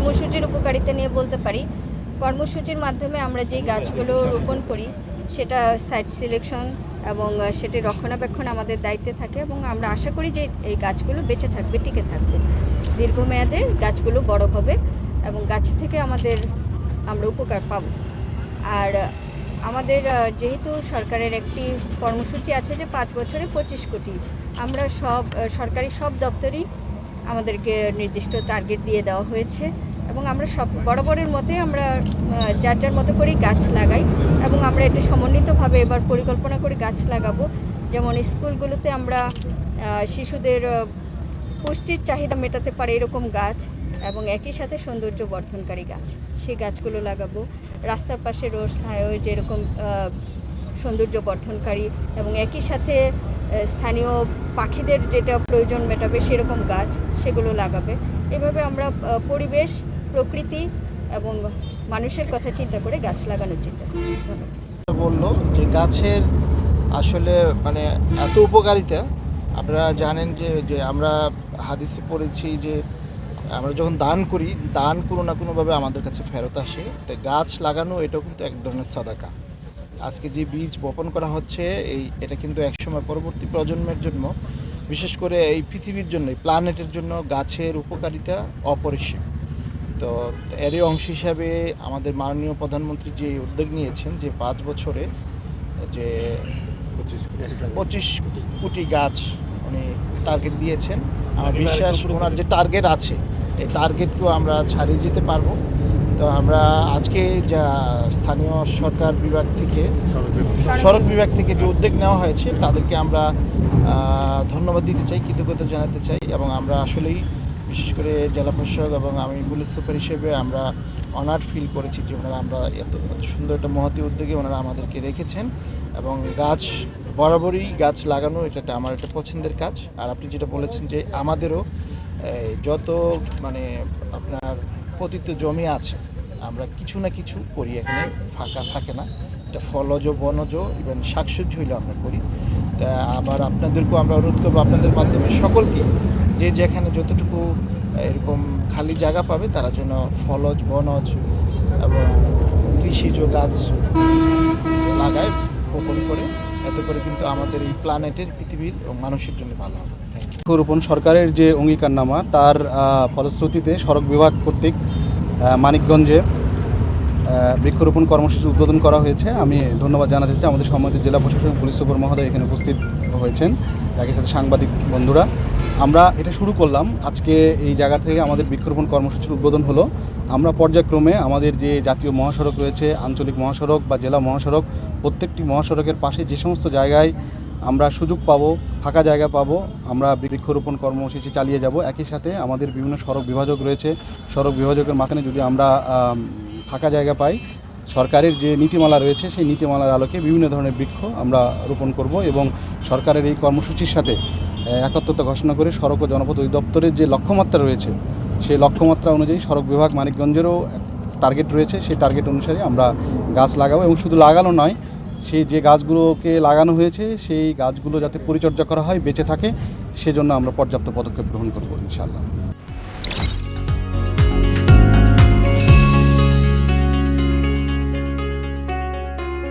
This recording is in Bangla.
কর্মসূচির উপকারিতা নিয়ে বলতে পারি। কর্মসূচির মাধ্যমে আমরা যেই গাছগুলো রোপণ করি সেটা সাইট সিলেকশন এবং সেটি রক্ষণাবেক্ষণ আমাদের দায়িত্বে থাকে এবং আমরা আশা করি যে এই গাছগুলো বেঁচে থাকবে, টিকে থাকবে, দীর্ঘমেয়াদে গাছগুলো বড় হবে এবং গাছ থেকে আমরা উপকার পাব। আর আমাদের যেহেতু সরকারের একটি কর্মসূচি আছে যে 5 বছরে 25 কোটি, আমরা সরকারি সব দপ্তরেই আমাদেরকে নির্দিষ্ট টার্গেট দিয়ে দেওয়া হয়েছে এবং আমরা সব বরাবরের মতে আমরা যার যার মতো করেই গাছ লাগাই এবং আমরা এটা সমন্বিতভাবে এবার পরিকল্পনা করে গাছ লাগাবো। যেমন স্কুলগুলোতে আমরা শিশুদের পুষ্টির চাহিদা মেটাতে পারে এরকম গাছ এবং একই সাথে সৌন্দর্য বর্ধনকারী গাছ, সেই গাছগুলো লাগাবো। রাস্তার পাশে রোড ছায়া যেরকম সৌন্দর্য বর্ধনকারী এবং একই সাথে স্থানীয় পাখিদের যেটা প্রয়োজন মেটাবে সেরকম গাছ, সেগুলো লাগাবে। এভাবে আমরা পরিবেশ, প্রকৃতি এবং মানুষের কথা চিন্তা করে গাছ লাগানোর চিন্তা করছি। বললো যে গাছের আসলে মানে এত উপকারিতা, আপনারা জানেন যে আমরা হাদিসে পড়েছি যে আমরা যখন দান করি, দান কোনো না কোনোভাবে আমাদের কাছে ফেরত আসে। তো গাছ লাগানো এটাও কিন্তু এক ধরনের সাদাকা। আজকে যে বীজ বপন করা হচ্ছে এটা কিন্তু একসময় পরবর্তী প্রজন্মের জন্য, বিশেষ করে এই পৃথিবীর জন্য, এই প্ল্যানেটের জন্য গাছের উপকারিতা অপরিসীম। তো এরই অংশ হিসাবে আমাদের মাননীয় প্রধানমন্ত্রী যে উদ্যোগ নিয়েছেন যে 5 বছরে যে 25 কোটি গাছ উনি টার্গেট দিয়েছেন, আমার বিশ্বাস ওনার যে টার্গেট আছে এই টার্গেটকেও আমরা ছাড়িয়ে যেতে পারবো। তো আমরা আজকে যা স্থানীয় সরকার বিভাগ থেকে, সড়ক বিভাগ থেকে যে উদ্যোগ নেওয়া হয়েছে তাদেরকে আমরা ধন্যবাদ দিতে চাই, কৃতজ্ঞতা জানাতে চাই এবং আমরা আসলেই বিশেষ করে জেলা প্রশাসক এবং আমি পুলিশ সুপার হিসেবে আমরা অনার ফিল করেছি যে ওনারা আমরা এত সুন্দর একটা মহতী উদ্যোগে ওনারা আমাদেরকে রেখেছেন এবং গাছ বরাবরই গাছ লাগানো এটা আমার একটা পছন্দের কাজ। আর আপনি যেটা বলেছেন যে আমাদেরও যত মানে আপনার পতিত জমি আছে আমরা কিছু না কিছু করি, এখানে ফাঁকা থাকে না, এটা ফলজ বনজ ইভেন শাকসবজি হইলে আমরা করি। তা আবার আপনাদেরকেও আমরা অনুরোধ করবো আপনাদের মাধ্যমে সকলকে যে যেখানে যতটুকু এরকম খালি জায়গা পাবে তারা যেন ফলজ বনজ এবং কৃষিজ গাছ লাগায়, বপন করে। এতে করে কিন্তু আমাদের এই প্ল্যানেটের, পৃথিবীর এবং মানুষের জন্য ভালো হবে। Thank you. বৃক্ষরোপণ সরকারের যে অঙ্গীকারনামা তার ফলশ্রুতিতে সড়ক বিভাগ কর্তৃক মানিকগঞ্জে বৃক্ষরোপণ কর্মসূচি উদ্বোধন করা হয়েছে। আমি ধন্যবাদ জানাতে চাই আমাদের সম্মানিত জেলা প্রশাসক পুলিশ সুপার মহোদয় এখানে উপস্থিত হয়েছেন, একই সাথে সাংবাদিক বন্ধুরা। আমরা এটা শুরু করলাম আজকে এই জায়গা থেকে আমাদের বৃক্ষরোপণ কর্মসূচির উদ্বোধন হলো। আমরা পর্যায়ক্রমে আমাদের যে জাতীয় মহাসড়ক রয়েছে, আঞ্চলিক মহাসড়ক বা জেলা মহাসড়ক, প্রত্যেকটি মহাসড়কের পাশে যে সমস্ত জায়গায় আমরা সুযোগ পাবো, ফাঁকা জায়গা পাবো, আমরা বৃক্ষরোপণ কর্মসূচি চালিয়ে যাব। একই সাথে আমাদের বিভিন্ন সড়ক বিভাজক রয়েছে, সড়ক বিভাজকের মাঝখানে যদি আমরা ফাঁকা জায়গা পাই, সরকারের যে নীতিমালা রয়েছে সেই নীতিমালার আলোকে বিভিন্ন ধরনের বৃক্ষ আমরা রোপণ করব এবং সরকারের এই কর্মসূচির সাথে একাত্মতা ঘোষণা করে সড়ক ও জনপথ অধিদপ্তরের যে লক্ষ্যমাত্রা রয়েছে সেই লক্ষ্যমাত্রা অনুযায়ী সড়ক বিভাগ মানিকগঞ্জেরও টার্গেট রয়েছে, সেই টার্গেট অনুসারে আমরা গাছ লাগাবো এবং শুধু লাগানো নয়, সেই যে গাছগুলোকে লাগানো হয়েছে সেই গাছগুলো যাতে পরিচর্যা করা হয়, বেঁচে থাকে, সেজন্য আমরা পর্যাপ্ত পদক্ষেপ গ্রহণ করব ইনশাআল্লাহ।